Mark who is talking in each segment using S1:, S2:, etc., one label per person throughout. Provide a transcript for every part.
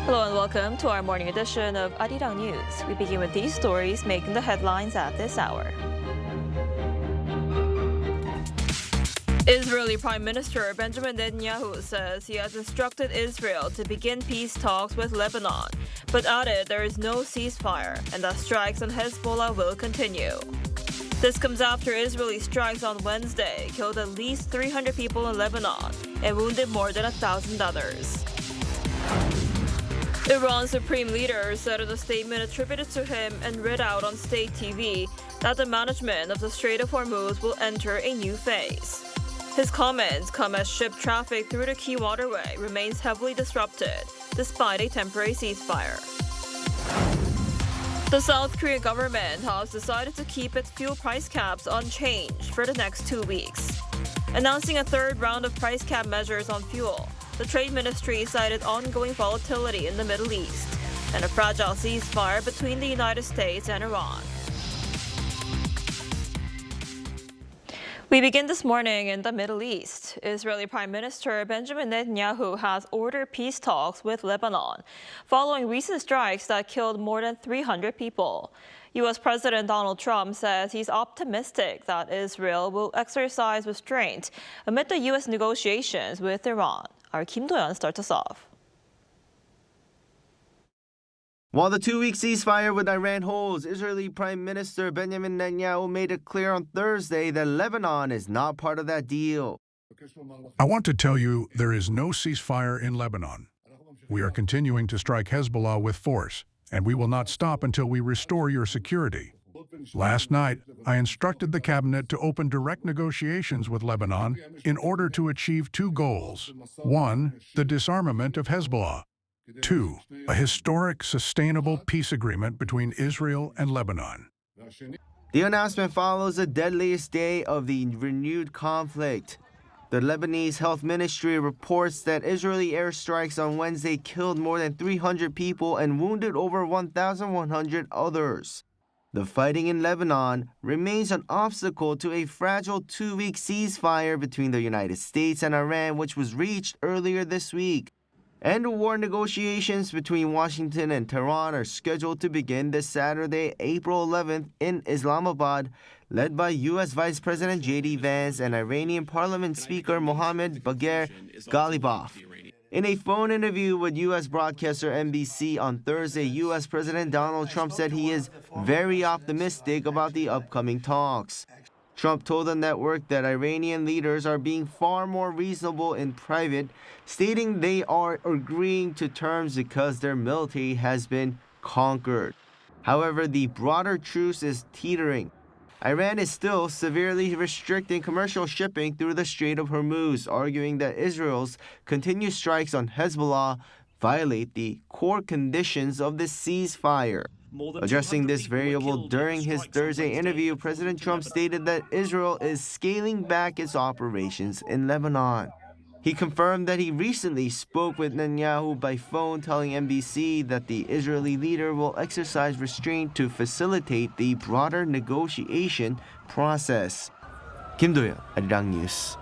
S1: Hello and welcome to our morning edition of Arirang News. We begin with these stories making the headlines at this hour. Israeli Prime Minister Benjamin Netanyahu says he has instructed Israel to begin peace talks with Lebanon, but added there is no ceasefire and that strikes on Hezbollah will continue. This comes after Israeli strikes on Wednesday killed at least 300 people in Lebanon and wounded more than 1,000 others. Iran's supreme leader said in a statement attributed to him and read out on state TV that the management of the Strait of Hormuz will enter a new phase. His comments come as ship traffic through the key waterway remains heavily disrupted despite a temporary ceasefire. The South Korean government has decided to keep its fuel price caps unchanged for the next 2 weeks. Announcing a third round of price cap measures on fuel, the Trade Ministry cited ongoing volatility in the Middle East and a fragile ceasefire between the United States and Iran. We begin this morning in the Middle East. Israeli Prime Minister Benjamin Netanyahu has ordered peace talks with Lebanon, following recent strikes that killed more than 300 people. U.S. President Donald Trump says he's optimistic that Israel will exercise restraint amid the U.S. negotiations with Iran. Our Kim Do-yeon starts us off.
S2: While the 2-week ceasefire with Iran holds, Israeli Prime Minister Benjamin Netanyahu made it clear on Thursday that Lebanon is not part of that deal.
S3: I want to tell you there is no ceasefire in Lebanon. We are continuing to strike Hezbollah with force, and we will not stop until we restore your security. Last night, I instructed the cabinet to open direct negotiations with Lebanon in order to achieve 2 goals. 1, the disarmament of Hezbollah. 2, a historic, sustainable peace agreement between Israel and Lebanon.
S2: The announcement follows the deadliest day of the renewed conflict. The Lebanese Health Ministry reports that Israeli airstrikes on Wednesday killed more than 300 people and wounded over 1,100 others. The fighting in Lebanon remains an obstacle to a fragile 2-week ceasefire between the United States and Iran, which was reached earlier this week. End-of-war negotiations between Washington and Tehran are scheduled to begin this Saturday, April 11th in Islamabad, led by U.S. Vice President J.D. Vance and Iranian Parliament Speaker Mohammad Bagher Ghalibaf. In a phone interview with U.S. broadcaster NBC on Thursday, U.S. President Donald Trump said he is very optimistic about the upcoming talks. Trump told the network that Iranian leaders are being far more reasonable in private, stating they are agreeing to terms because their military has been conquered. However, the broader truce is teetering. Iran is still severely restricting commercial shipping through the Strait of Hormuz, arguing that Israel's continued strikes on Hezbollah violate the core conditions of the ceasefire. Addressing this variable during his Thursday interview, President Trump stated that Israel is scaling back its operations in Lebanon. He confirmed that he recently spoke with Netanyahu by phone, telling NBC that the Israeli leader will exercise restraint to facilitate the broader negotiation process. Kim Do-yeon, Arirang News.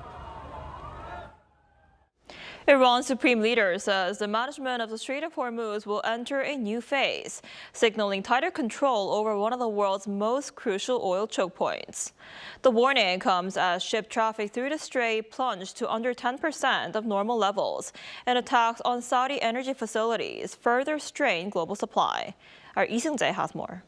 S1: Iran's supreme leader says the management of the Strait of Hormuz will enter a new phase, signaling tighter control over one of the world's most crucial oil choke points. The warning comes as ship traffic through the strait plunged to under 10% of normal levels, and attacks on Saudi energy facilities further strained global supply. Our Lee Seung-jae has more.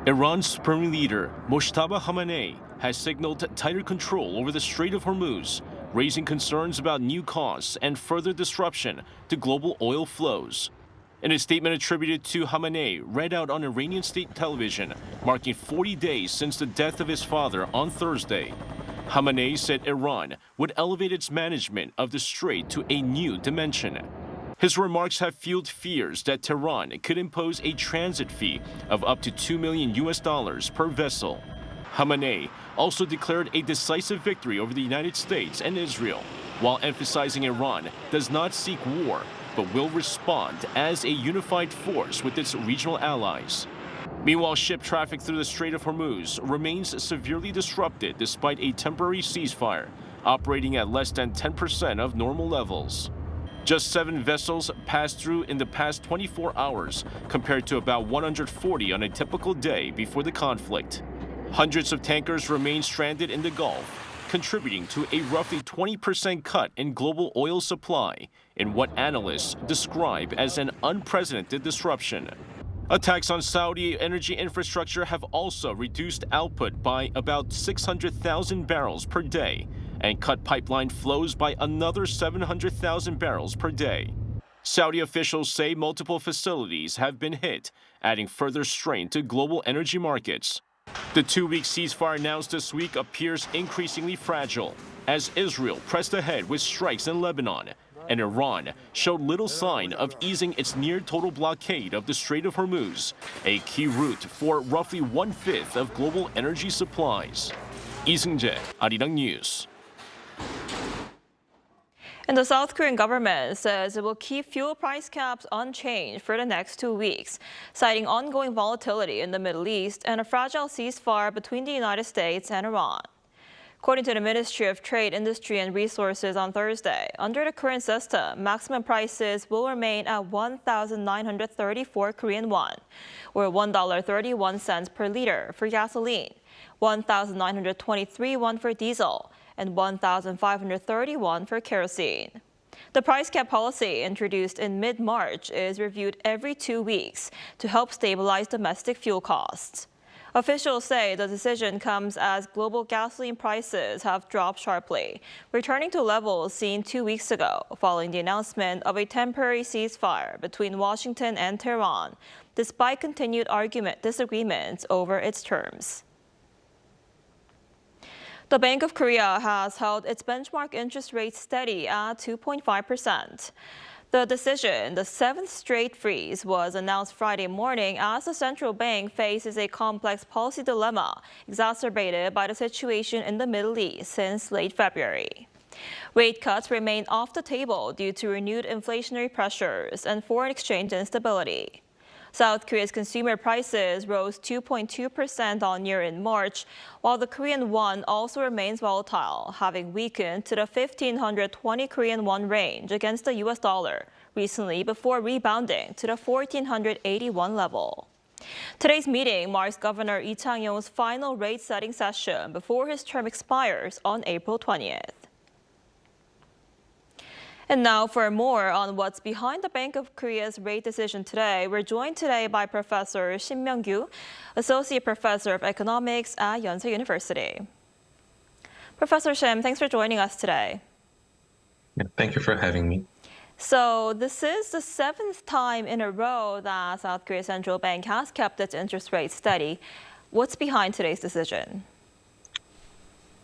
S4: Iran's supreme leader, Mojtaba Khamenei, has signaled tighter control over the Strait of Hormuz, raising concerns about new costs and further disruption to global oil flows. In a statement attributed to Khamenei, read out on Iranian state television, marking 40 days since the death of his father on Thursday, Khamenei said Iran would elevate its management of the strait to a new dimension. His remarks have fueled fears that Tehran could impose a transit fee of up to $2 million per vessel. Khamenei also declared a decisive victory over the United States and Israel, while emphasizing Iran does not seek war, but will respond as a unified force with its regional allies. Meanwhile, ship traffic through the Strait of Hormuz remains severely disrupted despite a temporary ceasefire, operating at less than 10% of normal levels. Just 7 vessels passed through in the past 24 hours, compared to about 140 on a typical day before the conflict. Hundreds of tankers remain stranded in the Gulf, contributing to a roughly 20% cut in global oil supply in what analysts describe as an unprecedented disruption. Attacks on Saudi energy infrastructure have also reduced output by about 600,000 barrels per day and cut pipeline flows by another 700,000 barrels per day. Saudi officials say multiple facilities have been hit, adding further strain to global energy markets. The 2-week ceasefire announced this week appears increasingly fragile as Israel pressed ahead with strikes in Lebanon, and Iran showed little sign of easing its near-total blockade of the Strait of Hormuz, a key route for roughly 1/5 of global energy supplies. Lee Seung-jae, Arirang News.
S1: And the South Korean government says it will keep fuel price caps unchanged for the next 2 weeks, citing ongoing volatility in the Middle East and a fragile ceasefire between the United States and Iran. According to the Ministry of Trade, Industry and Resources on Thursday, under the current system, maximum prices will remain at 1,934 Korean won, or $1.31 per liter for gasoline, 1,923 won for diesel, and 1,531 for kerosene. The price cap policy, introduced in mid-March, is reviewed every 2 weeks to help stabilize domestic fuel costs. Officials say the decision comes as global gasoline prices have dropped sharply, returning to levels seen 2 weeks ago following the announcement of a temporary ceasefire between Washington and Tehran, despite continued disagreements over its terms. The Bank of Korea has held its benchmark interest rate steady at 2.5%. The decision, the 7th straight freeze, was announced Friday morning as the central bank faces a complex policy dilemma exacerbated by the situation in the Middle East since late February. Rate cuts remain off the table due to renewed inflationary pressures and foreign exchange instability. South Korea's consumer prices rose 2.2% on-year in March, while the Korean won also remains volatile, having weakened to the 1,520 Korean won range against the U.S. dollar recently before rebounding to the 1,481 level. Today's meeting marks Governor Lee Chang-yong's final rate-setting session before his term expires on April 20th. And now for more on what's behind the Bank of Korea's rate decision today, we're joined today by Professor Shin Myung-kyu, Associate Professor of Economics at Yonsei University. Professor Shim, thanks for joining us today.
S5: Thank you for having me.
S1: So this is the 7th time in a row that South Korea's central bank has kept its interest rate steady. What's behind today's decision?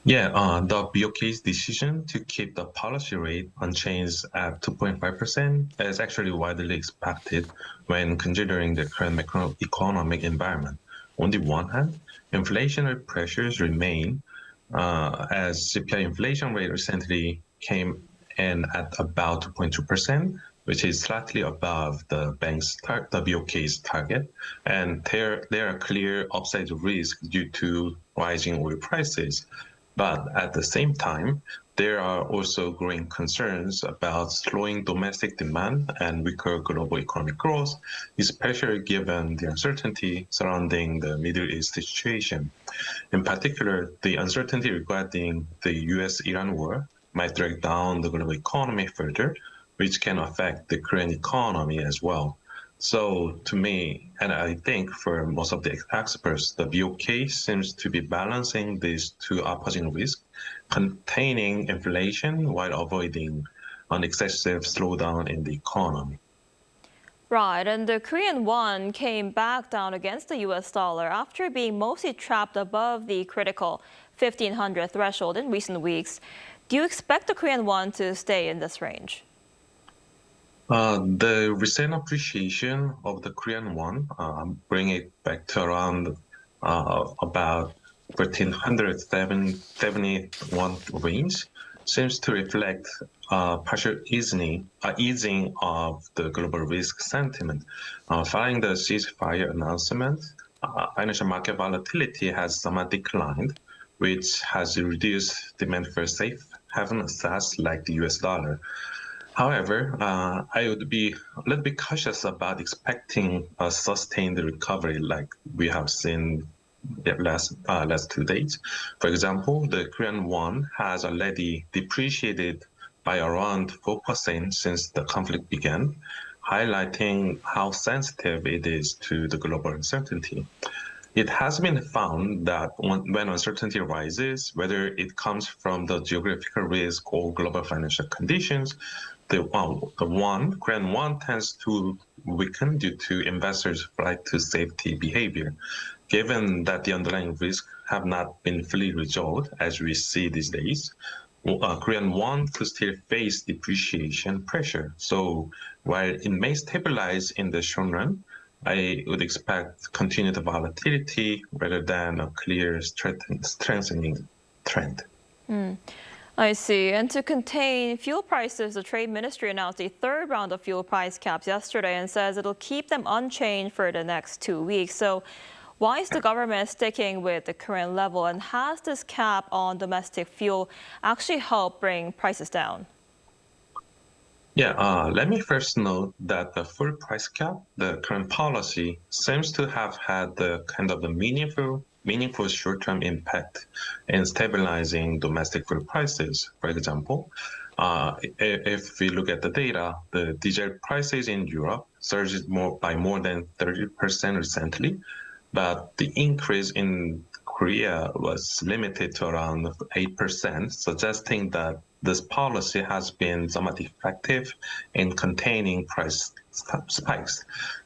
S5: The BOK's decision to keep the policy rate unchanged at 2.5% is actually widely expected when considering the current macroeconomic environment. On the one hand, inflationary pressures remain as CPI inflation rate recently came in at about 2.2%, which is slightly above the BOK's target, and there are clear upside risks due to rising oil prices. But at the same time, there are also growing concerns about slowing domestic demand and weaker global economic growth, especially given the uncertainty surrounding the Middle East situation. In particular, the uncertainty regarding the U.S.-Iran war might drag down the global economy further, which can affect the Korean economy as well. So to me, and I think for most of the experts, the BOK seems to be balancing these two opposing risks, containing inflation while avoiding an excessive slowdown in the economy.
S1: Right, and the Korean won came back down against the U.S. dollar after being mostly trapped above the critical 1,500 threshold in recent weeks. Do you expect the Korean won to stay in this range?
S5: The recent appreciation of the Korean won, bring it back to around about 1,371 range, seems to reflect partial easing of the global risk sentiment. Following the ceasefire announcement, financial market volatility has somewhat declined, which has reduced demand for safe haven assets like the US dollar. However, I would be a little bit cautious about expecting a sustained recovery like we have seen the last 2 days. For example, the Korean won has already depreciated by around 4% since the conflict began, highlighting how sensitive it is to the global uncertainty. It has been found that when uncertainty rises, whether it comes from the geographical risk or global financial conditions, the Korean won tends to weaken due to investors' flight to safety behavior. Given that the underlying risks have not been fully resolved, as we see these days, Korean won could still face depreciation pressure. So while it may stabilize in the short run, I would expect continued volatility rather than a clear strengthening trend.
S1: I see. And to contain fuel prices, the Trade Ministry announced a third round of fuel price caps yesterday and says it'll keep them unchanged for the next 2 weeks. So why is the government sticking with the current level? And has this cap on domestic fuel actually helped bring prices down?
S5: Yeah, let me first note that the full price cap, the current policy, seems to have had the kind of a meaningful short-term impact in stabilizing domestic fuel prices. For example, if we look at the data, the diesel prices in Europe surged by more than 30% recently, but the increase in Korea was limited to around 8%, suggesting that this policy has been somewhat effective in containing price spikes.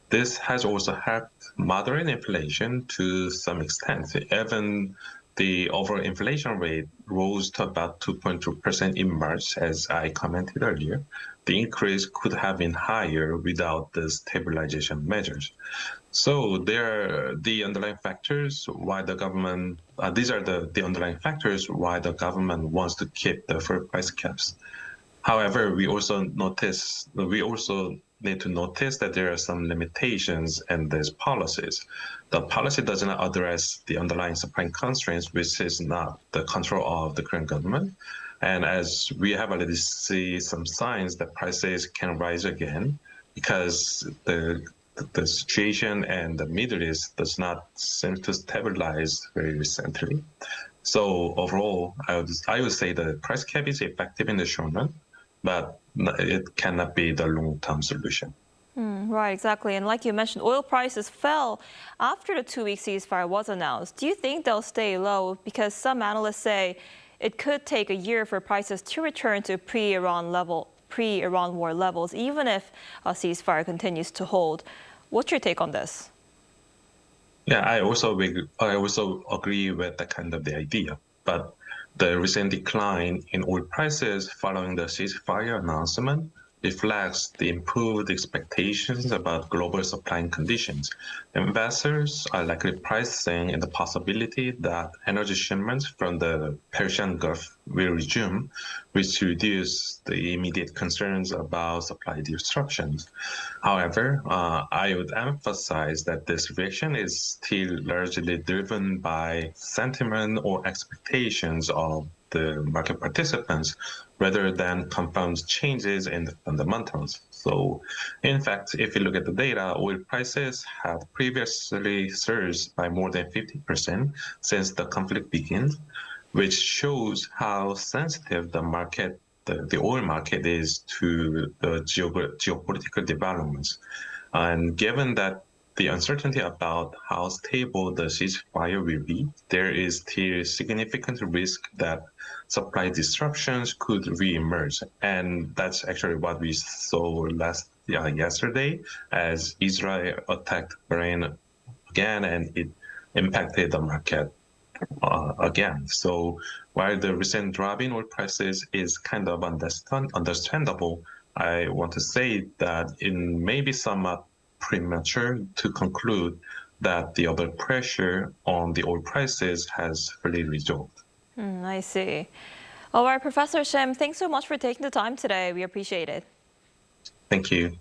S5: This has also helped moderate inflation to some extent. Even the overall inflation rate rose to about 2.2% in March, as I commented earlier. The increase could have been higher without the stabilization measures. So there are the underlying factors why the government, these are the underlying factors why the government wants to keep the fuel price caps. However, we also need to notice that there are some limitations in these policies. The policy does not address the underlying supply constraints, which is not the control of the current government. And as we have already seen some signs that prices can rise again because the situation in the Middle East does not seem to stabilize very recently. So overall, I would say the price cap is effective in the short run, but it cannot be the long-term solution.
S1: Right, exactly. And like you mentioned, oil prices fell after the 2-week ceasefire was announced. Do you think they'll stay low? Because some analysts say it could take a year for prices to return to pre-Iran war levels, even if a ceasefire continues to hold. What's your take on this?
S5: Yeah, I also agree with the kind of the idea, but the recent decline in oil prices following the ceasefire announcement reflects the improved expectations about global supply conditions. Investors are likely pricing in the possibility that energy shipments from the Persian Gulf will resume, which reduce the immediate concerns about supply disruptions. However, I would emphasize that this reaction is still largely driven by sentiment or expectations of the market participants rather than confirmed changes in the fundamentals. So, in fact, if you look at the data, oil prices have previously surged by more than 50% since the conflict began, which shows how sensitive the oil market is to the geopolitical developments. And given that the uncertainty about how stable the ceasefire will be, there is still significant risk that supply disruptions could reemerge. And that's actually what we saw yesterday as Israel attacked Bahrain again, and it impacted the market again. So while the recent drop in oil prices is kind of understandable, I want to say that it may be somewhat premature to conclude that the other pressure on the oil prices has fully resolved.
S1: I see. All right, Professor Shim, thanks so much for taking the time today. We appreciate it.
S5: Thank you.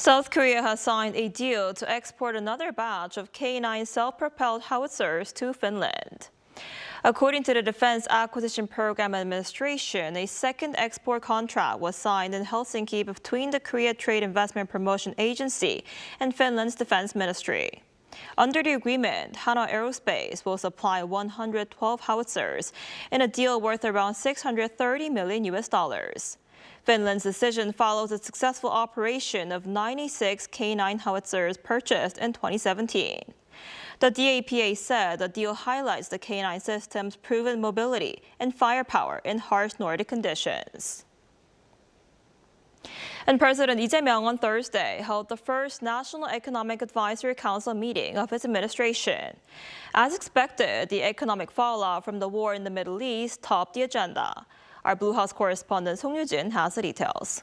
S1: South Korea has signed a deal to export another batch of K9 self-propelled howitzers to Finland. According to the Defense Acquisition Program Administration, a second export contract was signed in Helsinki between the Korea Trade Investment Promotion Agency and Finland's Defense Ministry. Under the agreement, Hanwha Aerospace will supply 112 howitzers in a deal worth around $630 million. Finland's decision follows a successful operation of 96 K9 howitzers purchased in 2017. The DAPA said the deal highlights the K9 system's proven mobility and firepower in harsh Nordic conditions. And President Lee Jae-myung on Thursday held the first National Economic Advisory Council meeting of his administration. As expected, the economic fallout from the war in the Middle East topped the agenda. Our Blue House correspondent Song Yoo-jin has the details.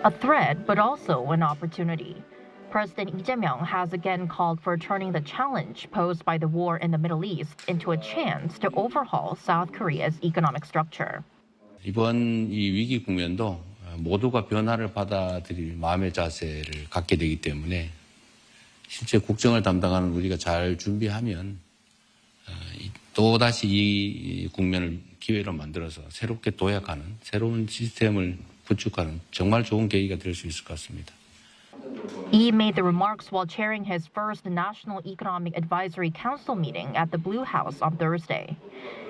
S6: A threat, but also an opportunity. President Lee Jae-myung has again called for turning the challenge posed by the war in the Middle East into a chance to overhaul South Korea's economic structure.
S7: 이번 이 위기 국면도 모두가 변화를 받아들일 마음의 자세를 갖게 되기 때문에 실제 국정을 담당하는 우리가 잘 준비하면 또다시 이 국면을 기회로 만들어서 새롭게 도약하는 새로운 시스템을 구축하는 정말 좋은 계기가 될 수 있을 것 같습니다.
S6: Lee made the remarks while chairing his first National Economic Advisory Council meeting at the Blue House on Thursday.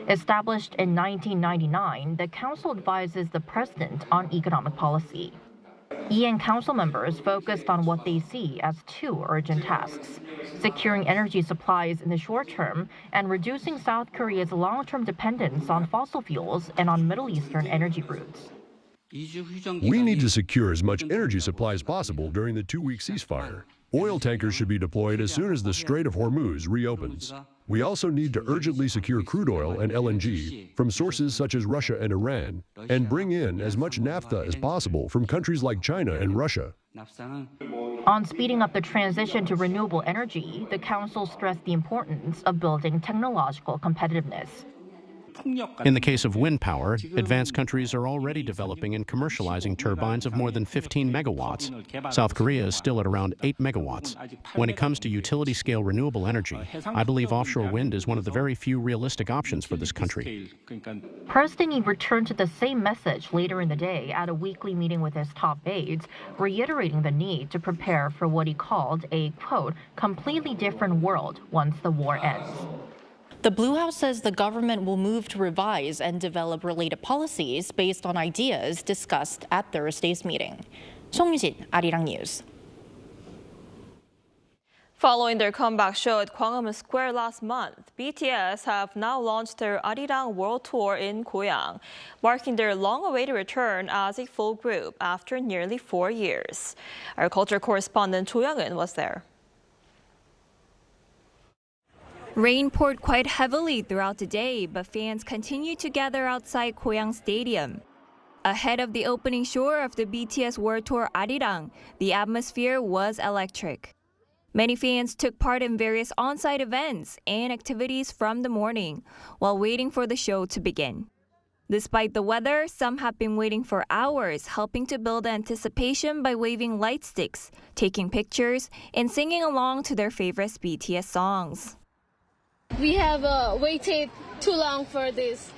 S6: Established in 1999, the council advises the president on economic policy. Lee and council members focused on what they see as two urgent tasks: securing energy supplies in the short term and reducing South Korea's long-term dependence on fossil fuels and on Middle Eastern energy routes.
S8: We need to secure as much energy supply as possible during the 2-week ceasefire. Oil tankers should be deployed as soon as the Strait of Hormuz reopens. We also need to urgently secure crude oil and LNG from sources such as Russia and Iran, and bring in as much naphtha as possible from countries like China and Russia.
S6: On speeding up the transition to renewable energy, the council stressed the importance of building technological competitiveness.
S9: In the case of wind power, advanced countries are already developing and commercializing turbines of more than 15 megawatts. South Korea is still at around 8 megawatts. When it comes to utility-scale renewable energy, I believe offshore wind is one of the very few realistic options for this country.
S6: President Lee returned to the same message later in the day at a weekly meeting with his top aides, reiterating the need to prepare for what he called a, quote, completely different world once the war ends.
S10: The Blue House says the government will move to revise and develop related policies based on ideas discussed at Thursday's meeting. Song Yoo-jin, Arirang News.
S1: Following their comeback show at Gwanghwamun Square last month, BTS have now launched their Arirang World Tour in Goyang, marking their long-awaited return as a full group after nearly 4 years. Our culture correspondent Cho Young-eun was there.
S11: Rain poured quite heavily throughout the day, but fans continued to gather outside Goyang Stadium. Ahead of the opening show of the BTS World Tour Arirang, the atmosphere was electric. Many fans took part in various on-site events and activities from the morning, while waiting for the show to begin. Despite the weather, some have been waiting for hours, helping to build anticipation by waving light sticks, taking pictures, and singing along to their favorite BTS songs.
S12: We have waited too long for this.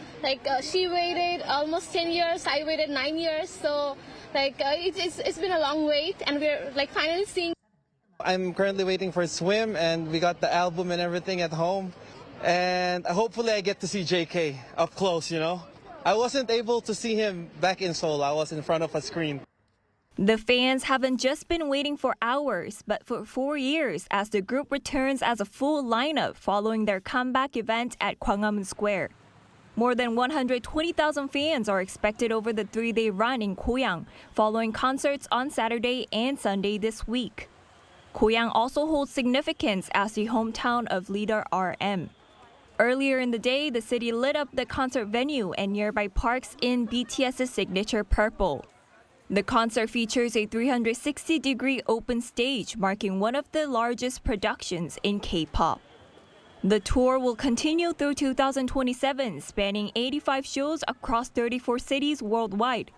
S12: She waited almost 10 years, I waited 9 years, so it's been a long wait, and we're finally seeing.
S13: I'm currently waiting for Swim, and we got the album and everything at home, and hopefully I get to see JK up close, you know. I wasn't able to see him back in Seoul. I was in front of a screen.
S11: The fans haven't just been waiting for hours, but for 4 years as the group returns as a full lineup following their comeback event at Gwanghwamun Square. More than 120,000 fans are expected over the 3-day run in Goyang, following concerts on Saturday and Sunday this week. Goyang also holds significance as the hometown of leader RM. Earlier in the day, the city lit up the concert venue and nearby parks in BTS's signature purple. The concert features a 360-degree open stage, marking one of the largest productions in K-pop. The tour will continue through 2027, spanning 85 shows across 34 cities worldwide.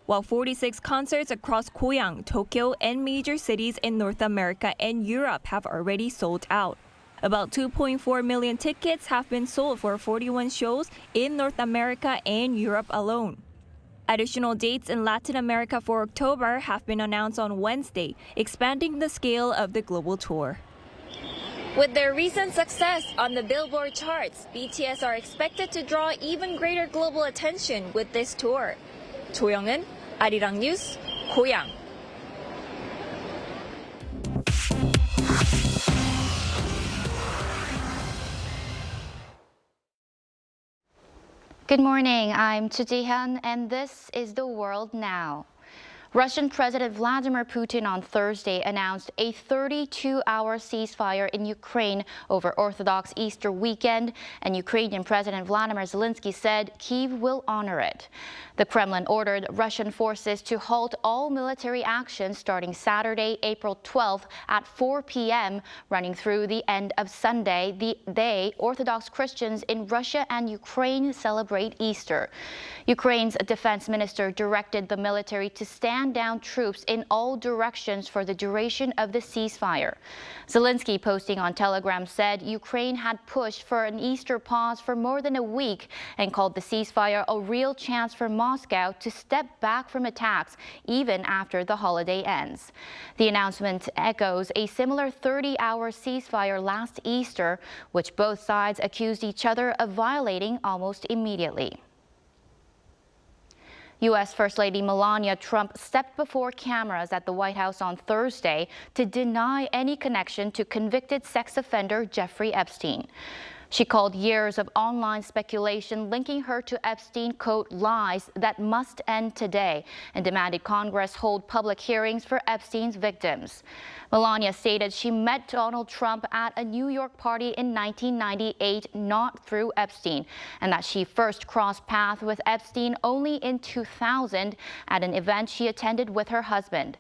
S11: while 46 concerts across Goyang, Tokyo, and major cities in North America and Europe have already sold out. About 2.4 million tickets have been sold for 41 shows in North America and Europe alone. Additional dates in Latin America for October have been announced on Wednesday, expanding the scale of the global tour. With their recent success on the Billboard charts, BTS are expected to draw even greater global attention with this tour. 조영은, Arirang News, Goyang.
S14: Good morning, I'm Chu Ji-hyun, and this is The World Now. Russian President Vladimir Putin on Thursday announced a 32-hour ceasefire in Ukraine over Orthodox Easter weekend, and Ukrainian President Vladimir Zelenskyy said Kyiv will honor it. The Kremlin ordered Russian forces to halt all military actions starting Saturday, April 12th at 4 p.m., running through the end of Sunday, the day Orthodox Christians in Russia and Ukraine celebrate Easter. Ukraine's defense minister directed the military to stand down troops in all directions for the duration of the ceasefire. Zelenskyy, posting on Telegram, said Ukraine had pushed for an Easter pause for more than a week and called the ceasefire a real chance for Moscow to step back from attacks even after the holiday ends. The announcement echoes a similar 30-hour ceasefire last Easter, which both sides accused each other of violating almost immediately. U.S. First Lady Melania Trump stepped before cameras at the White House on Thursday to deny any connection to convicted sex offender Jeffrey Epstein. She called years of online speculation linking her to Epstein, quote, lies that must end today, and demanded Congress hold public hearings for Epstein's victims. Melania stated she met Donald Trump at a New York party in 1998, not through Epstein, and that she first crossed paths with Epstein only in 2000 at an event she attended with her husband.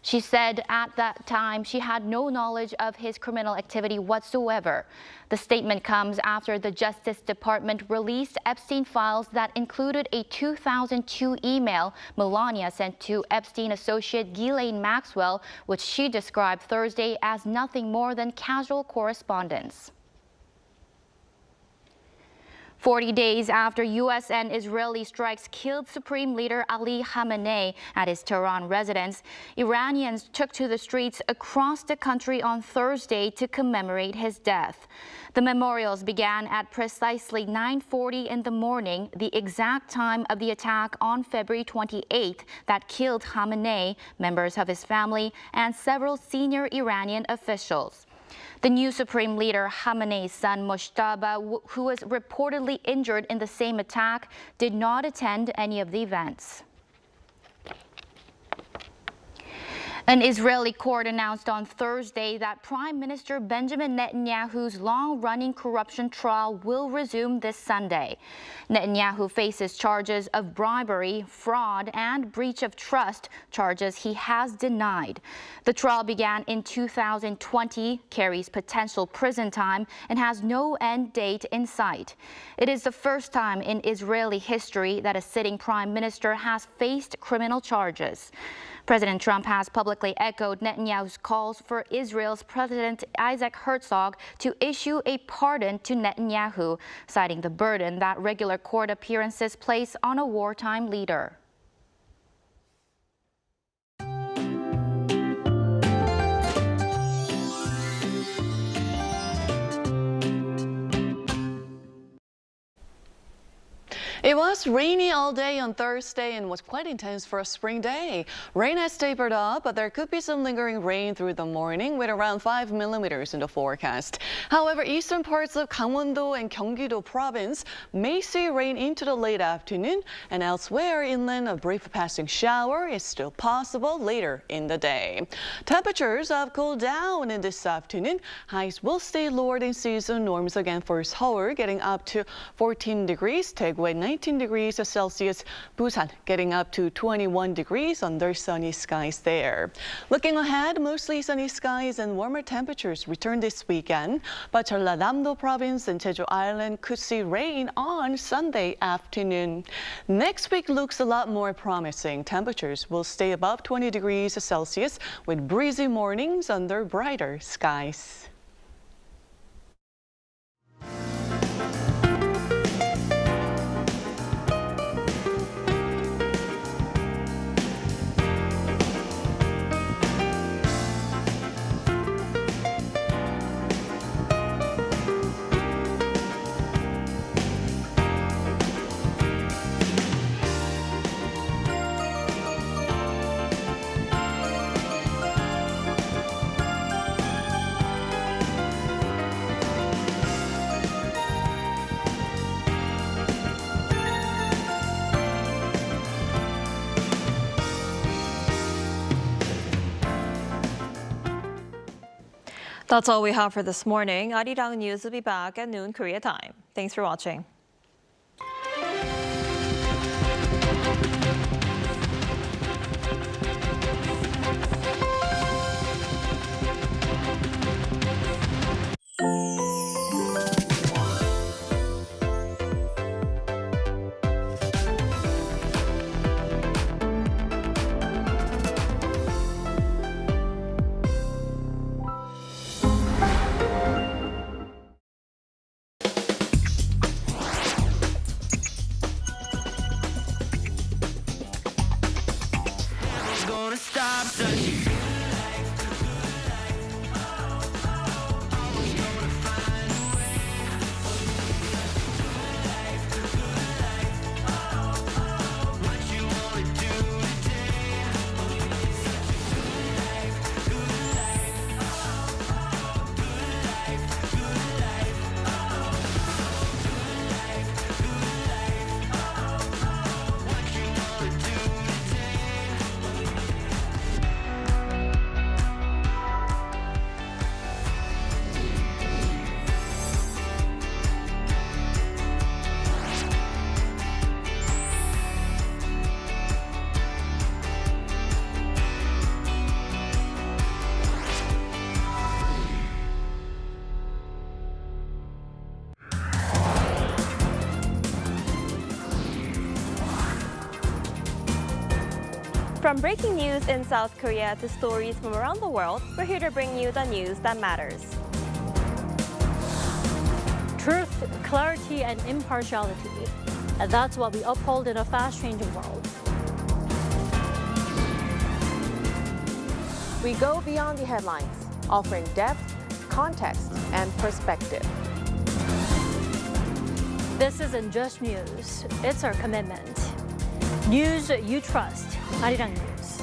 S14: She said at that time she had no knowledge of his criminal activity whatsoever. The statement comes after the Justice Department released Epstein files that included a 2002 email Melania sent to Epstein associate Ghislaine Maxwell, which she described Thursday as nothing more than casual correspondence. 40 days after U.S. and Israeli strikes killed Supreme Leader Ali Khamenei at his Tehran residence, Iranians took to the streets across the country on Thursday to commemorate his death. The memorials began at precisely 9:40 in the morning, the exact time of the attack on February 28th that killed Khamenei, members of his family, and several senior Iranian officials. The new Supreme Leader, Khamenei's son Mojtaba, who was reportedly injured in the same attack, did not attend any of the events. An Israeli court announced on Thursday that Prime Minister Benjamin Netanyahu's long-running corruption trial will resume this Sunday. Netanyahu faces charges of bribery, fraud, and breach of trust, charges he has denied. The trial began in 2020, carries potential prison time, and has no end date in sight. It is the first time in Israeli history that a sitting prime minister has faced criminal charges. President Trump has publicly echoed Netanyahu's calls for Israel's President Isaac Herzog to issue a pardon to Netanyahu, citing the burden that regular court appearances place on a wartime leader.
S15: It was rainy all day on Thursday and was quite intense for a spring day. Rain has tapered off, but there could be some lingering rain through the morning with around 5 millimeters in the forecast. However, eastern parts of Gangwon-do and Gyeonggi-do province may see rain into the late afternoon, and elsewhere inland a brief passing shower is still possible later in the day. Temperatures have cooled down in this afternoon. Highs will stay lower than season norms again for Seoul, getting up to 14 degrees, Daegu at 19 19 degrees Celsius. Busan getting up to 21 degrees under sunny skies there. Looking ahead, mostly sunny skies and warmer temperatures return this weekend, but Jeollanam-do province and Jeju Island could see rain on Sunday afternoon. Next week looks a lot more promising. Temperatures will stay above 20 degrees Celsius with breezy mornings under brighter skies.
S1: That's all we have for this morning. Arirang News will be back at noon Korea time. Thanks for watching. From breaking news in South Korea to stories from around the world, we're here to bring you the news that matters.
S16: Truth, clarity, and impartiality. And that's what we uphold in a fast-changing world.
S17: We go beyond the headlines, offering depth, context, and perspective.
S16: This isn't just news, it's our commitment. News you trust. Arirang News.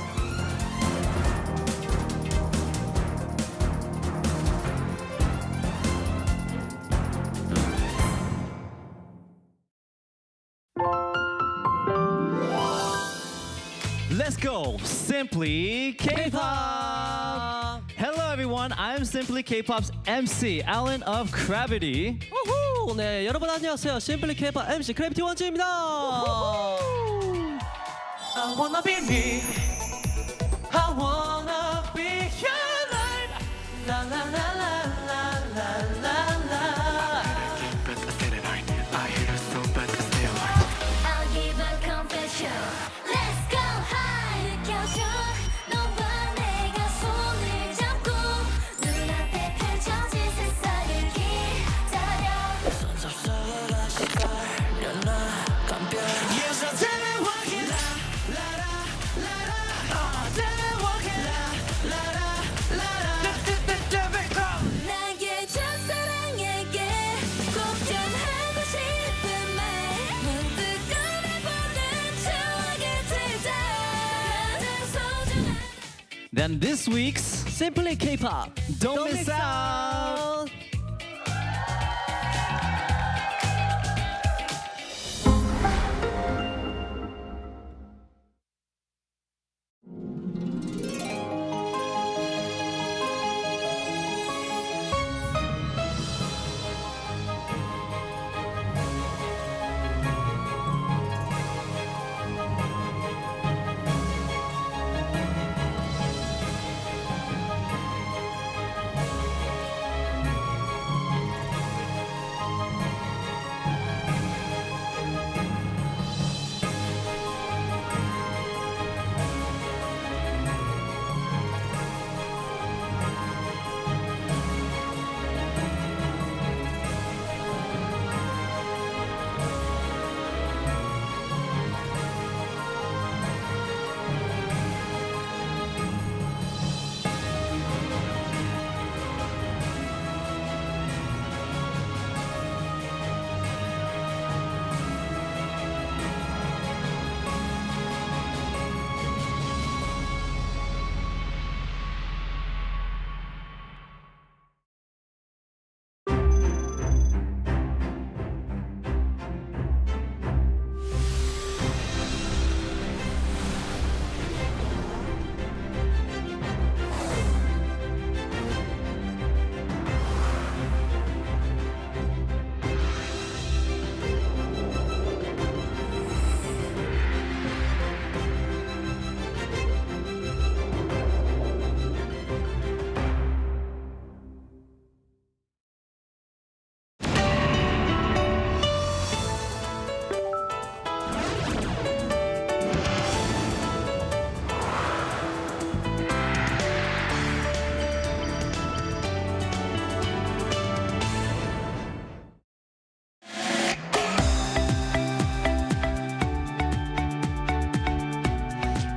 S18: Let's go! Simply K-pop! Hello everyone, I'm Simply K-pop's MC, Alan of Gravity.
S19: 우후! 네, 여러분 안녕하세요. Simply K-pop MC 크래비티 원주입니다.
S18: I wanna be me. I wanna be your light. La la la la la la la la.
S20: I'll give a confession. Let's go high. 느껴줘. 너와 내가 손을 잡고 눈앞에 펼쳐진 세상을 기다려. 손섭섭하라 시달려 나 깜빡. Yes, I tell me what you 나의 첫사랑에게 꼭 전하고 싶은 말 문득 꺼내보는 추억의 틀자 가장 소중한
S18: Then this week's Simply K-pop. Don't miss out.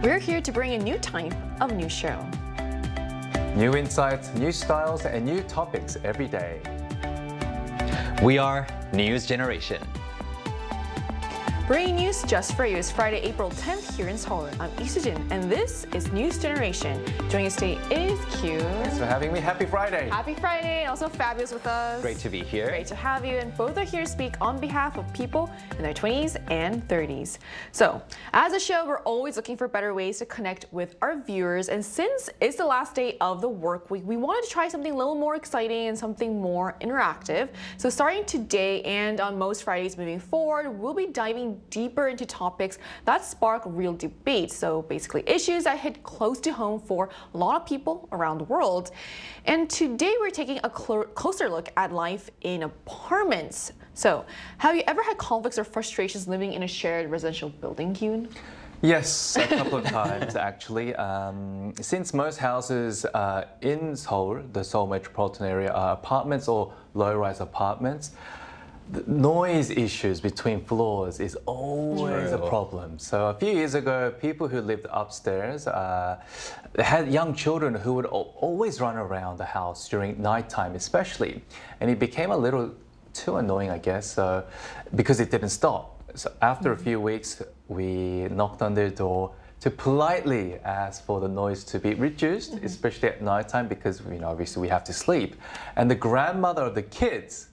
S17: We're here to bring a new type of news show.
S21: New insights, new styles, and new topics every day.
S22: We are News Generation.
S17: Bringing news just for you is Friday, April 10th here in Seoul. I'm Isujin, and this is News Generation. Joining us today is Q.
S21: Thanks for having me. Happy Friday.
S17: Happy Friday. Also Fabulous with us.
S22: Great to be here.
S17: Great to have you. And both are here to speak on behalf of people in their 20s and 30s. So, as a show, we're always looking for better ways to connect with our viewers. And since it's the last day of the work week, we wanted to try something a little more exciting and something more interactive. So starting today and on most Fridays moving forward, we'll be diving deeper into topics that spark real debate. So basically issues that hit close to home for a lot of people around the world. And today we're taking a closer look at life in apartments. So have you ever had conflicts or frustrations living in a shared residential building, Kyun?
S21: Yes, a couple of times actually. Since most houses in Seoul, the Seoul metropolitan area, are apartments or low-rise apartments, the noise issues between floors is always a problem. So a few years ago, people who lived upstairs had young children who would always run around the house during nighttime especially. And it became a little too annoying, I guess, because it didn't stop. So after a few weeks, we knocked on their door to politely ask for the noise to be reduced, especially at nighttime, because obviously we have to sleep. And the grandmother of the kids,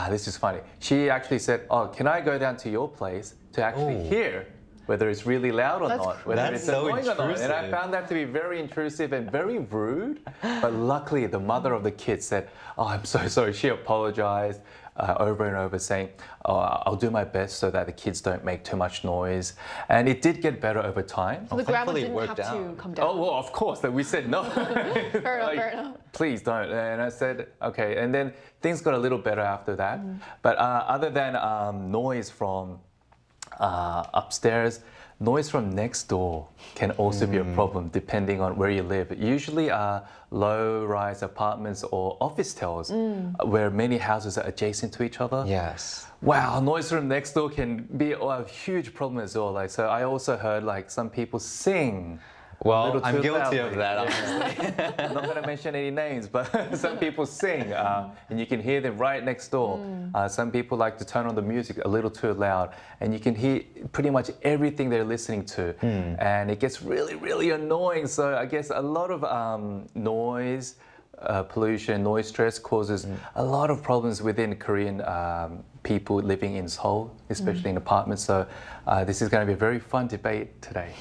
S21: this is funny. She actually said, "Oh, can I go down to your place to actually hear whether it's really loud or not, whether it's annoying or not?" And I found that to be very intrusive and very rude. But luckily, the mother of the kids said, "Oh, I'm so sorry." She apologized over and over, saying, "Oh, I'll do my best so that the kids don't make too much noise." And it did get better over time.
S17: So the grandma didn't have to come down.
S21: Oh, well, of course. We said no.
S17: Fair enough.
S21: Please don't. And I said, okay. And then things got a little better after that. But other than noise from upstairs, noise from next door can also be a problem depending on where you live. Usually low-rise apartments or office towers where many houses are adjacent to each other.
S22: Yes.
S21: Wow, noise from next door can be a huge problem as well. So I also heard some people sing.
S22: Well, I'm guilty
S21: loudly.
S22: of that, honestly.
S21: I'm not going to mention any names, but some people sing, and you can hear them right next door. Some people like to turn on the music a little too loud, and you can hear pretty much everything they're listening to. And it gets really, really annoying. So I guess a lot of noise, pollution, noise stress causes a lot of problems within Korean people living in Seoul, especially in apartments. So this is going to be a very fun debate today.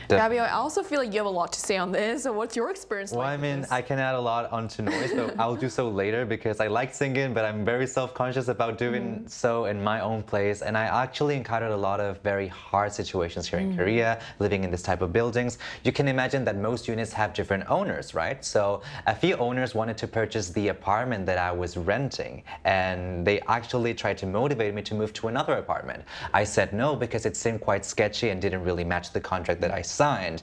S17: Gabby, I also feel like you have a lot to say on this. So what's your experience like?
S22: Well, I mean, I can add a lot onto noise, but I'll do so later because I like singing, but I'm very self-conscious about doing so in my own place. And I actually encountered a lot of very hard situations here in Korea, living in this type of buildings. You can imagine that most units have different owners, right? So a few owners wanted to purchase the apartment that I was renting, and they actually tried to motivate me to move to another apartment. I said no because it seemed quite sketchy and didn't really match the contract that I signed.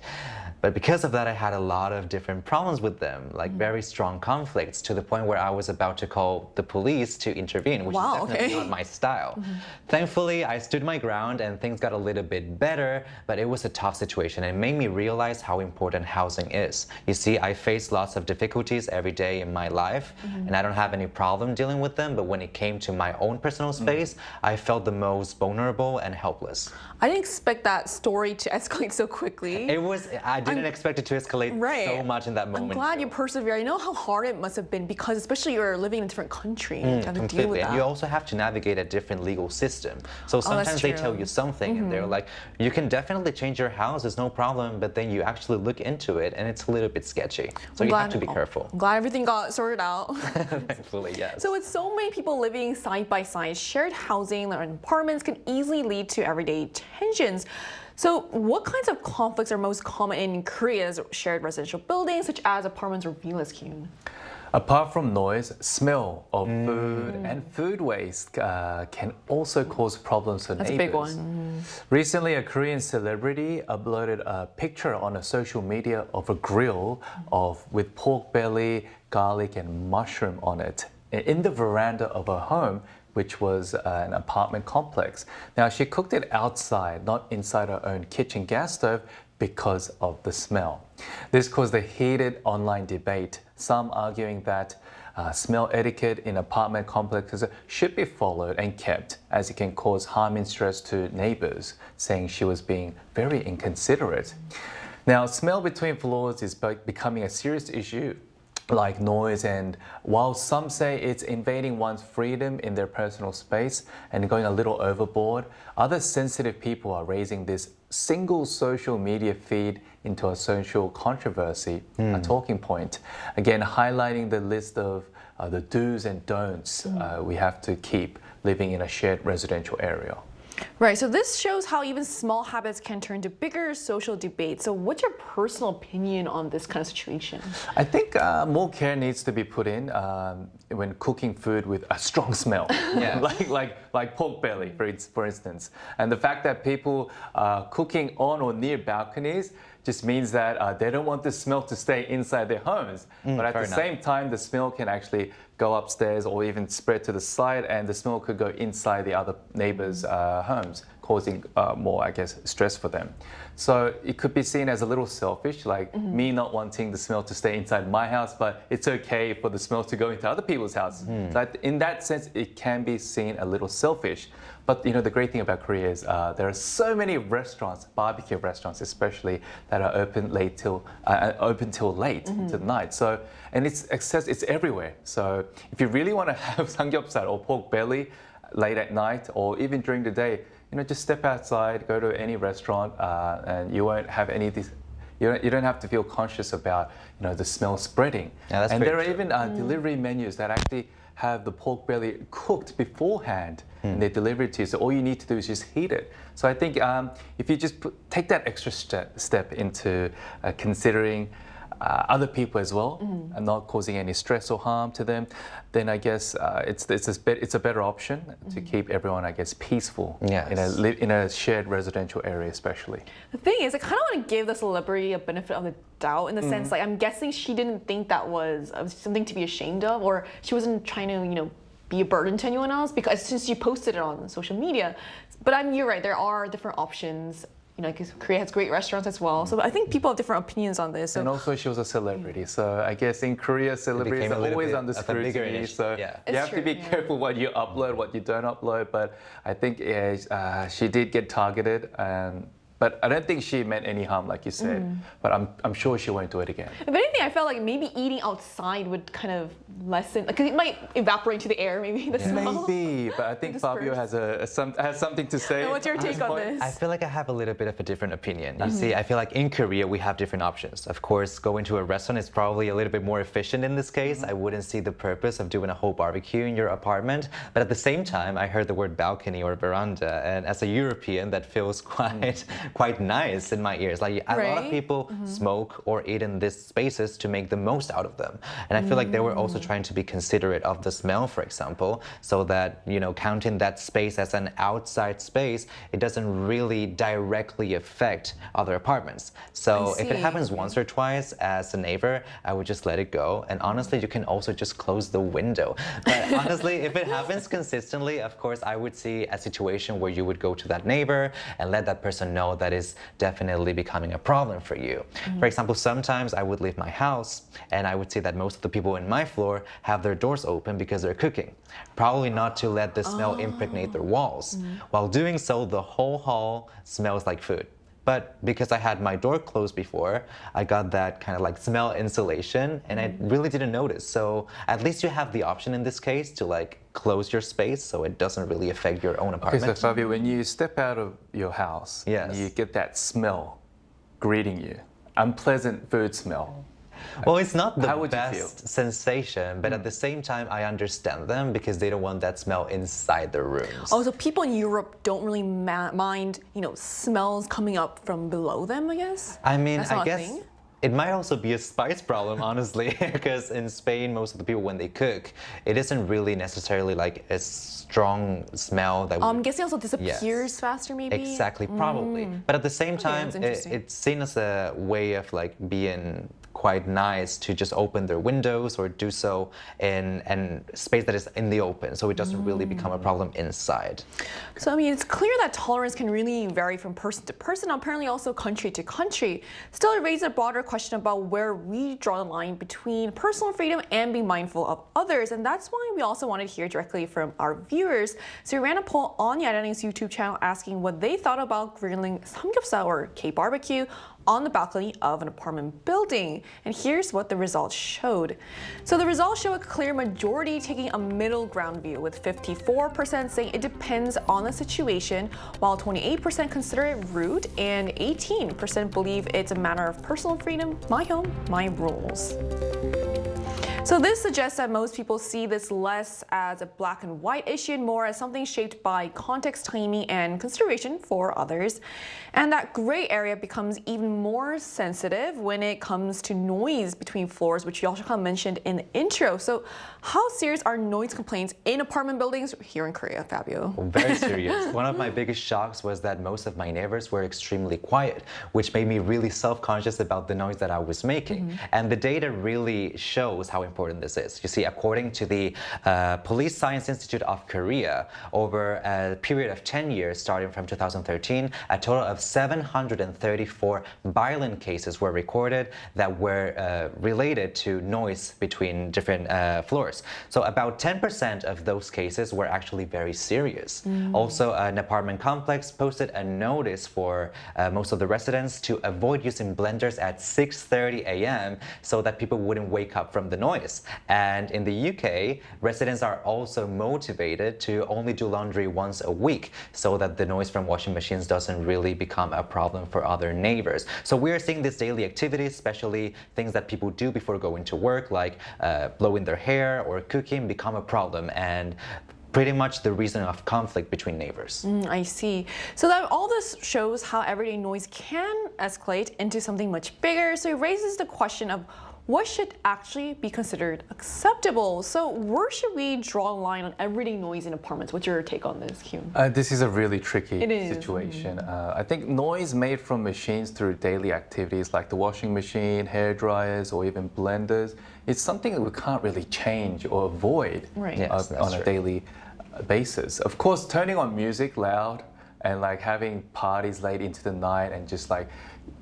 S22: But because of that, I had a lot of different problems with them, like very strong conflicts, to the point where I was about to call the police to intervene, which is definitely not my style. Thankfully, I stood my ground and things got a little bit better, but it was a tough situation and it made me realize how important housing is. You see, I face lots of difficulties every day in my life, and I don't have any problem dealing with them, but when it came to my own personal space, I felt the most vulnerable and helpless.
S17: I didn't expect that story to escalate so quickly.
S22: I didn't expect it to escalate so much in that moment.
S17: I'm glad you persevered. I know how hard it must have been because especially you're living in a different country. You have to deal with that.
S22: And you also have to navigate a different legal system. So sometimes they tell you something and they're like, you can definitely change your house, there's no problem, but then you actually look into it and it's a little bit sketchy. So you have to be careful.
S17: I'm glad everything got sorted out.
S22: Thankfully, yes.
S17: So with so many people living side by side, shared housing and apartments can easily lead to everyday tensions. So what kinds of conflicts are most common in Korea's shared residential buildings, such as apartments or villas, Kyun?
S21: Apart from noise, smell of food and food waste can also cause problems for neighbors.
S17: That's a big one.
S21: Recently, a Korean celebrity uploaded a picture on a social media of a grill with pork belly, garlic, and mushroom on it in the veranda of her home, which was an apartment complex. Now, she cooked it outside, not inside her own kitchen gas stove, because of the smell. This caused a heated online debate, some arguing that smell etiquette in apartment complexes should be followed and kept, as it can cause harm and stress to neighbors, saying she was being very inconsiderate. Now, smell between floors is becoming a serious issue, like noise, and while some say it's invading one's freedom in their personal space and going a little overboard, other sensitive people are raising this single social media feed into a social controversy, a talking point. Again, highlighting the list of the do's and don'ts we have to keep living in a shared residential area.
S17: Right, so this shows how even small habits can turn to bigger social debates. So what's your personal opinion on this kind of situation?
S21: I think more care needs to be put in when cooking food with a strong smell, like pork belly, for instance. And the fact that people cooking on or near balconies just means that they don't want the smell to stay inside their homes. But at the same time, the smell can actually go upstairs or even spread to the side, and the smell could go inside the other neighbors' homes, causing more, I guess, stress for them. So it could be seen as a little selfish, like me not wanting the smell to stay inside my house, but it's okay for the smell to go into other people's houses. So in that sense, it can be seen a little selfish. But you know, the great thing about Korea is there are so many restaurants, barbecue restaurants especially, that are open till late into the night. So, and it's everywhere. So if you really want to have samgyeopsal or pork belly late at night or even during the day, you know, just step outside, go to any restaurant, and you won't have any of these. You don't have to feel conscious about, you know, the smell spreading.
S22: Yeah,
S21: and there are even delivery menus that actually have the pork belly cooked beforehand and they deliver it to you. So all you need to do is just heat it. So I think if you just take that extra step into considering other people as well and not causing any stress or harm to them, then I guess it's a better option to keep everyone, I guess, peaceful in a shared residential area especially.
S17: The thing is, I kind of want to give the celebrity a benefit of the doubt in the sense, like, I'm guessing she didn't think that was something to be ashamed of, or she wasn't trying to, you know, be a burden to anyone else, because since you posted it on social media. But you're right, there are different options. You know, because Korea has great restaurants as well. So I think people have different opinions on this. So.
S21: And also she was a celebrity. So I guess in Korea, celebrities are always under scrutiny. So you have to be careful what you upload, what you don't upload. But I think she did get targeted. But I don't think she meant any harm, like you said. But I'm sure she won't do it again.
S17: If anything, I felt like maybe eating outside would kind of lessen, because it might evaporate to the air, maybe the smell.
S21: Maybe, but I think Fabio has something to say.
S17: And what's your take on this?
S22: I feel like I have a little bit of a different opinion. You see, I feel like in Korea we have different options. Of course, going to a restaurant is probably a little bit more efficient in this case. I wouldn't see the purpose of doing a whole barbecue in your apartment. But at the same time, I heard the word balcony or veranda, and as a European, that feels quite nice in my ears. Like a lot of people smoke or eat in these spaces to make the most out of them. And I feel like they were also trying to be considerate of the smell, for example, so that, you know, counting that space as an outside space, it doesn't really directly affect other apartments. So if it happens once or twice as a neighbor, I would just let it go. And honestly, you can also just close the window. But honestly, if it happens consistently, of course, I would see a situation where you would go to that neighbor and let that person know that is definitely becoming a problem for you. For example, sometimes I would leave my house and I would see that most of the people in my floor have their doors open because they're cooking. Probably not to let the smell impregnate their walls. While doing so, the whole hall smells like food. But because I had my door closed before, I got that kind of like smell insulation and I really didn't notice. So at least you have the option in this case to like close your space so it doesn't really affect your own apartment.
S21: Okay, so Fabio, when you step out of your house, you get that smell greeting you, unpleasant food smell.
S22: Well, it's not the best sensation, but at the same time, I understand them because they don't want that smell inside their rooms.
S17: Oh, so people in Europe don't really mind, you know, smells coming up from below them, I guess?
S22: I mean, I guess it might also be a spice problem, honestly, because in Spain, most of the people, when they cook, it isn't really necessarily like a strong smell that
S17: I'm guessing also disappears faster, maybe?
S22: Exactly, probably. But at the same time, it's seen as a way of like being quite nice to just open their windows or do so in space that is in the open, so it doesn't really become a problem inside.
S17: So, I mean, it's clear that tolerance can really vary from person to person, apparently also country to country. Still, it raises a broader question about where we draw the line between personal freedom and being mindful of others. And that's why we also wanted to hear directly from our viewers. So we ran a poll on Yaraning's YouTube channel asking what they thought about grilling samgyeopsal or K-barbecue on the balcony of an apartment building. And here's what the results showed. So the results show a clear majority taking a middle ground view, with 54% saying it depends on the situation, while 28% consider it rude and 18% believe it's a matter of personal freedom, my home, my rules. So this suggests that most people see this less as a black and white issue and more as something shaped by context, timing, and consideration for others. And that gray area becomes even more sensitive when it comes to noise between floors, which you also kind of mentioned in the intro. So how serious are noise complaints in apartment buildings here in Korea, Fabio?
S22: Very serious. One of my biggest shocks was that most of my neighbors were extremely quiet, which made me really self-conscious about the noise that I was making. And the data really shows how important this is. You see, according to the Police Science Institute of Korea, over a period of 10 years, starting from 2013, a total of 734 violent cases were recorded that were related to noise between different floors. So about 10% of those cases were actually very serious. Also, an apartment complex posted a notice for most of the residents to avoid using blenders at 6:30 a.m. so that people wouldn't wake up from the noise. And in the UK, residents are also motivated to only do laundry once a week so that the noise from washing machines doesn't really become a problem for other neighbors. So we're seeing these daily activities, especially things that people do before going to work, like blowing their hair or cooking, become a problem and pretty much the reason of conflict between neighbors.
S17: I see. So that all this shows how everyday noise can escalate into something much bigger. So it raises the question of what should actually be considered acceptable? So where should we draw a line on everyday noise in apartments? What's your take on this, Hyun?
S21: This is a really tricky situation. I think noise made from machines through daily activities like the washing machine, hair dryers, or even blenders, it's something that we can't really change or avoid on a daily basis. Of course, turning on music loud and like having parties late into the night and just like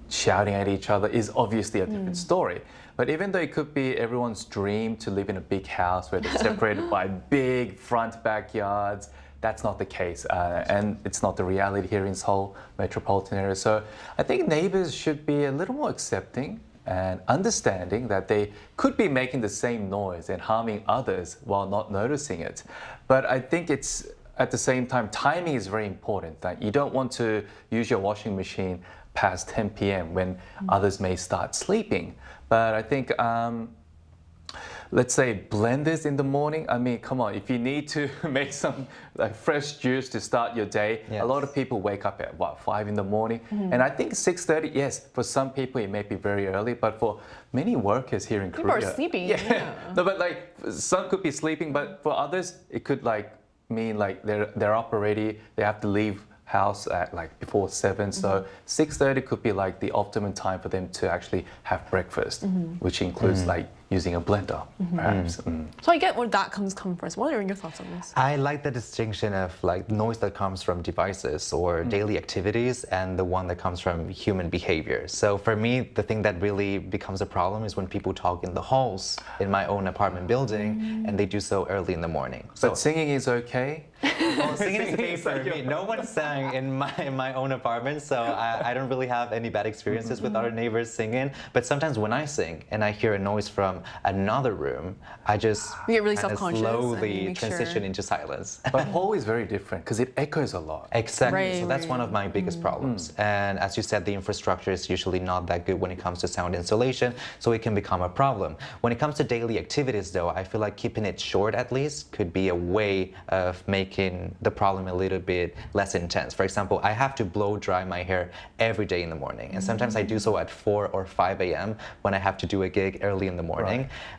S21: shouting at each other is obviously a different story. But even though it could be everyone's dream to live in a big house where they're separated by big front backyards, that's not the case. And it's not the reality here in Seoul metropolitan area. So I think neighbors should be a little more accepting and understanding that they could be making the same noise and harming others while not noticing it. But I think it's, at the same time, timing is very important. That you don't want to use your washing machine past 10 p.m. when others may start sleeping. But I think, let's say blenders in the morning, I mean, come on, if you need to make some like fresh juice to start your day, a lot of people wake up at what, 5 in the morning? And I think 6:30, yes, for some people it may be very early, but for many workers here in Korea.
S17: People are sleeping.
S21: No, but like some could be sleeping, but for others, it could like mean like they're up already, they have to leave house at like before 7, so 6:30 could be like the optimum time for them to actually have breakfast, which includes like using a blender, perhaps.
S17: So I get where that comes first. What are your thoughts on this?
S22: I like the distinction of like noise that comes from devices or daily activities and the one that comes from human behavior. So for me, the thing that really becomes a problem is when people talk in the halls in my own apartment building and they do so early in the morning.
S21: But singing is okay?
S22: Well, singing is okay for me. No one sang in my own apartment, so I don't really have any bad experiences with other neighbors singing. But sometimes when I sing and I hear a noise from another room, I just
S17: get really
S22: self-conscious slowly transition into silence.
S21: But hall is very different because it echoes a lot.
S22: Exactly. So that's one of my biggest problems. And as you said, the infrastructure is usually not that good when it comes to sound insulation, so it can become a problem. When it comes to daily activities, though, I feel like keeping it short at least could be a way of making the problem a little bit less intense. For example, I have to blow dry my hair every day in the morning, and sometimes I do so at 4 or 5 a.m. when I have to do a gig early in the morning.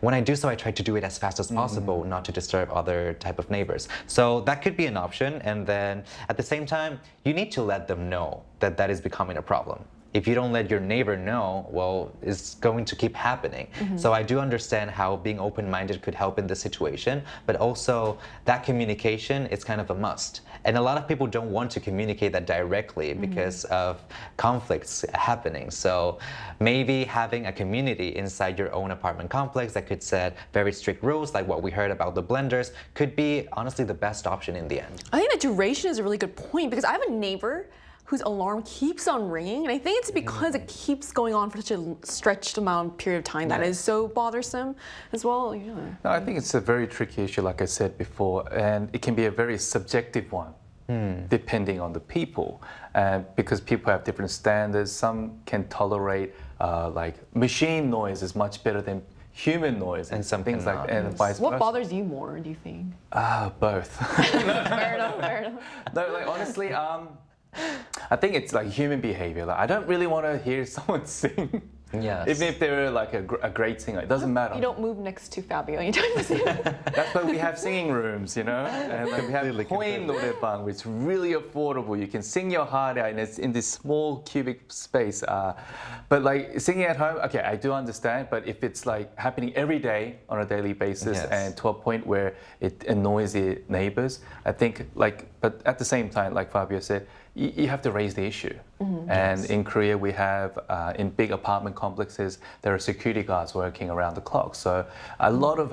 S22: When I do so, I try to do it as fast as possible, not to disturb other type of neighbors. So that could be an option. And then at the same time, you need to let them know that that is becoming a problem. if you don't let your neighbor know, well, it's going to keep happening. So I do understand how being open-minded could help in this situation, but also that communication is kind of a must. And a lot of people don't want to communicate that directly because of conflicts happening. So maybe having a community inside your own apartment complex that could set very strict rules, like what we heard about the blenders, could be honestly the best option in the end.
S17: I think the duration is a really good point because I have a neighbor whose alarm keeps on ringing, and I think it's because it keeps going on for such a stretched period of time that is so bothersome as well. Yeah.
S21: No, I think it's a very tricky issue, like I said before, and it can be a very subjective one, depending on the people, because people have different standards. Some can tolerate like machine noise is much better than human noise, and some things like and vice versa.
S17: What bothers you more, do you think?
S21: Both.
S17: Fair enough, fair enough.
S21: No, like honestly, I think it's like human behavior. Like I don't really want to hear someone sing.
S22: Yes.
S21: Even if they're like a great singer, it doesn't matter.
S17: You don't move next to Fabio anytime soon.
S21: That's why we have singing rooms, you know? And like we have Korean 노래방, which is really affordable. You can sing your heart out and it's in this small cubic space. But like singing at home, okay, I do understand. But if it's like happening every day on a daily basis and to a point where it annoys the neighbors, I think like, but at the same time, like Fabio said, you have to raise the issue. And in Korea, we have, in big apartment complexes, there are security guards working around the clock. So a lot of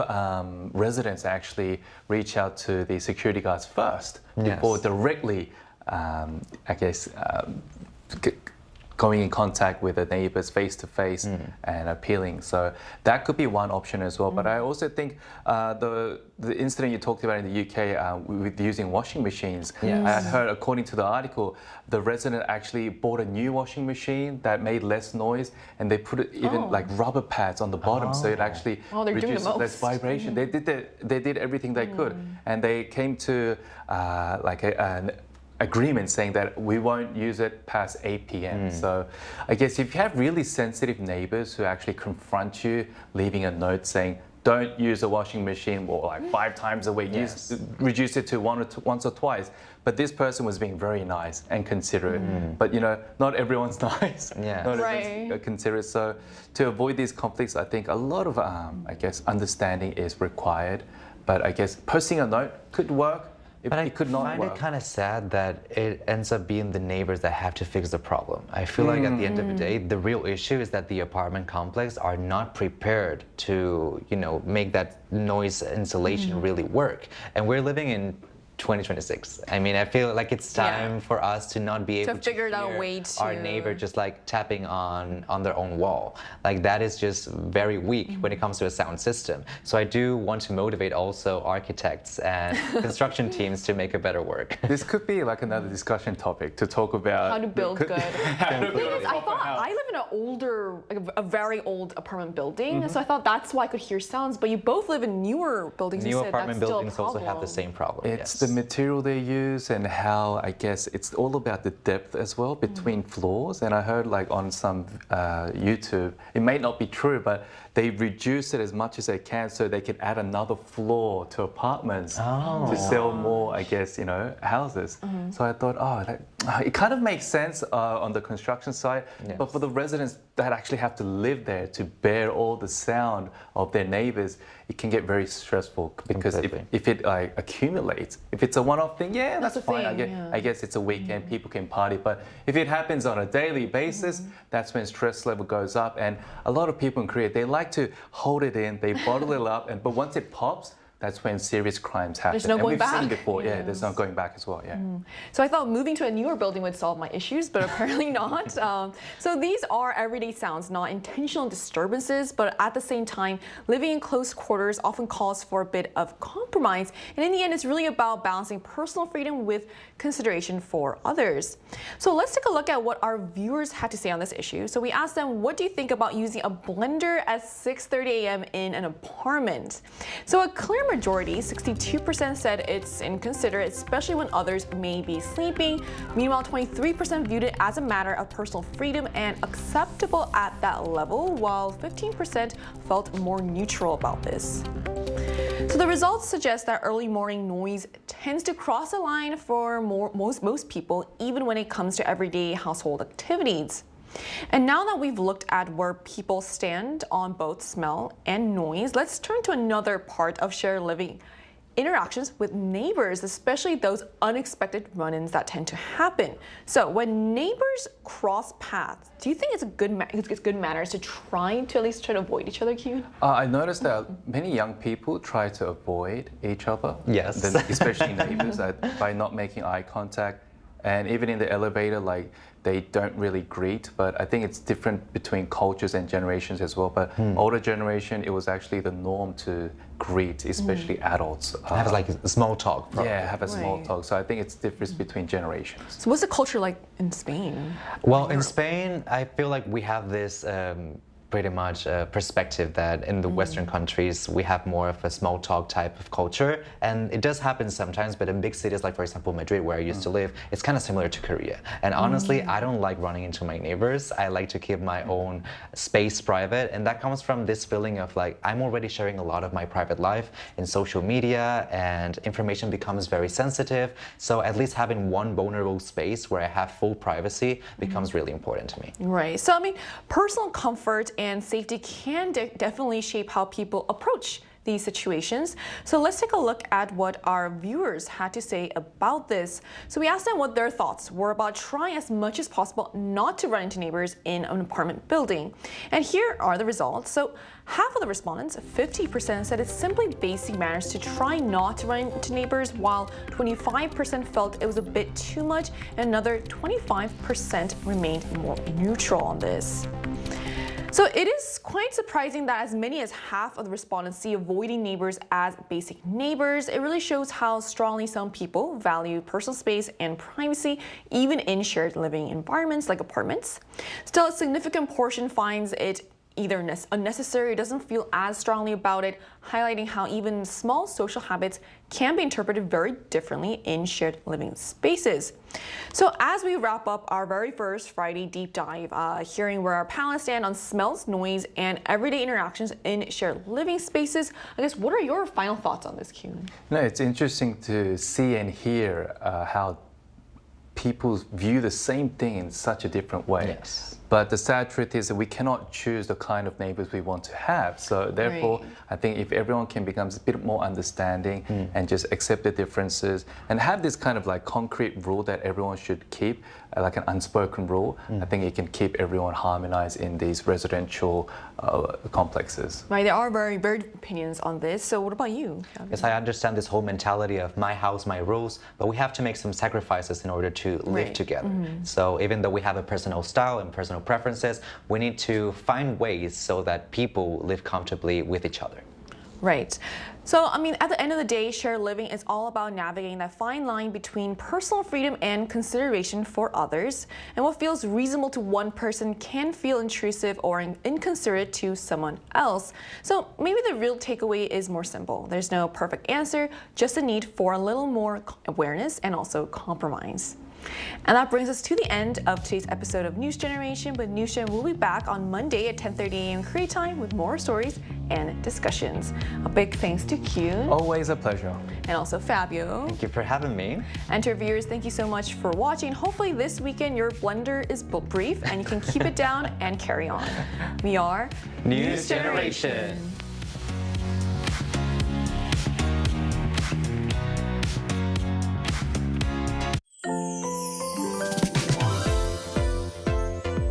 S21: residents actually reach out to the security guards first before directly, I guess, going in contact with the neighbors face to face and appealing. So that could be one option as well. But I also think the incident you talked about in the UK with using washing machines, I had heard, according to the article, the resident actually bought a new washing machine that made less noise, and they put it even like rubber pads on the bottom, so it actually reduces less vibration. They did everything they could, and they came to like an agreement saying that we won't use it past 8 p.m. So I guess if you have really sensitive neighbors who actually confront you, leaving a note saying, don't use a washing machine more like 5 times a week, reduce it to once or twice. But this person was being very nice and considerate. But you know, not everyone's nice. Not everyone's considerate. So to avoid these conflicts, I think a lot of, I guess, understanding is required. But I guess posting a note could work.
S22: But I find it kind of sad that it ends up being the neighbors that have to fix the problem. I feel like at the end of the day, the real issue is that the apartment complex are not prepared to, you know, make that noise insulation really work. And we're living in 2026. I mean, I feel like it's time for us to not be able to
S17: figure out a way
S22: to our neighbor just like tapping on their own wall. Like that is just very weak when it comes to a sound system. So I do want to motivate also architects and construction teams to make it better work.
S21: This could be like another discussion topic to talk about
S17: how to build good. I thought I live in an older, like a very old apartment building, so I thought that's why I could hear sounds. But you both live in newer buildings.
S22: New apartment buildings also have the same problem.
S21: It's the material they use and how, I guess, it's all about the depth as well between floors. And I heard like on some YouTube, it may not be true, but they reduce it as much as they can so they can add another floor to apartments to sell more, I guess, you know, houses. So I thought, it kind of makes sense on the construction side, but for the residents that actually have to live there to bear all the sound of their neighbors, it can get very stressful because if it like accumulates, if it's a one-off thing, that's fine. I guess it's a weekend, people can party. But if it happens on a daily basis, that's when stress level goes up. And a lot of people in Korea, they like to hold it in, they bottle it up, but once it pops, that's when serious crimes happen.
S17: There's no going back.
S21: We've seen before, there's no going back as well,
S17: So I thought moving to a newer building would solve my issues, but apparently not. So these are everyday sounds, not intentional disturbances, but at the same time, living in close quarters often calls for a bit of compromise. And in the end, it's really about balancing personal freedom with consideration for others. So let's take a look at what our viewers had to say on this issue. So we asked them, what do you think about using a blender at 6:30 a.m. in an apartment? So a clear majority, 62%, said it's inconsiderate, especially when others may be sleeping. Meanwhile, 23% viewed it as a matter of personal freedom and acceptable at that level, while 15% felt more neutral about this. So the results suggest that early morning noise tends to cross a line for most people, even when it comes to everyday household activities. And now that we've looked at where people stand on both smell and noise, let's turn to another part of shared living. Interactions with neighbors, especially those unexpected run-ins that tend to happen. So when neighbors cross paths, do you think it's good manners to try to avoid each other, Kyun?
S21: I noticed that many young people try to avoid each other.
S22: Yes.
S21: Especially neighbors, by not making eye contact. And even in the elevator, like, they don't really greet, but I think it's different between cultures and generations as well. But older generation, it was actually the norm to greet, especially adults.
S22: Have like a small talk. Probably.
S21: Yeah, have a small talk. So I think it's difference between generations.
S17: So what's the culture like in Spain?
S22: Well, in Spain, I feel like we have this pretty much perspective that in the Western countries, we have more of a small talk type of culture. And it does happen sometimes, but in big cities like, for example, Madrid, where I used to live, it's kind of similar to Korea. And honestly, I don't like running into my neighbors. I like to keep my own space private. And that comes from this feeling of like, I'm already sharing a lot of my private life in social media, and information becomes very sensitive. So at least having one vulnerable space where I have full privacy becomes really important to me.
S17: Right. So, I mean, personal comfort and safety can definitely shape how people approach these situations. So let's take a look at what our viewers had to say about this. So we asked them what their thoughts were about trying as much as possible not to run into neighbors in an apartment building. And here are the results. So half of the respondents, 50%, said it's simply basic manners to try not to run into neighbors, while 25% felt it was a bit too much, and another 25% remained more neutral on this. So it is quite surprising that as many as half of the respondents see avoiding neighbors as basic neighbors. It really shows how strongly some people value personal space and privacy, even in shared living environments like apartments. Still, a significant portion finds it either unnecessary or doesn't feel as strongly about it, highlighting how even small social habits can be interpreted very differently in shared living spaces. So as we wrap up our very first Friday deep dive, hearing where our panelists stand on smells, noise, and everyday interactions in shared living spaces, I guess, what are your final thoughts on this, Kyun?
S21: No, it's interesting to see and hear how people view the same thing in such a different way.
S22: Yes.
S21: But the sad truth is that we cannot choose the kind of neighbors we want to have. So therefore, I think if everyone can become a bit more understanding and just accept the differences and have this kind of like concrete rule that everyone should keep, like an unspoken rule, I think it can keep everyone harmonized in these residential complexes.
S17: Right, there are very varied opinions on this. So what about you?
S22: Yes, I understand this whole mentality of my house, my rules, but we have to make some sacrifices in order to live together. So even though we have a personal style and personal preferences, we need to find ways so that people live comfortably with each other.
S17: Right. So, I mean, at the end of the day, shared living is all about navigating that fine line between personal freedom and consideration for others. And what feels reasonable to one person can feel intrusive or inconsiderate to someone else. So maybe the real takeaway is more simple. There's no perfect answer, just a need for a little more awareness and also compromise. And that brings us to the end of today's episode of News Generation. But News Gen will be back on Monday at 10:30 a.m. Korea time with more stories and discussions. A big thanks to Kyun.
S21: Always a pleasure.
S17: And also Fabio.
S22: Thank you for having me.
S17: And to our viewers, thank you so much for watching. Hopefully this weekend your blender is brief and you can keep it down and carry on. We are
S22: News Generation.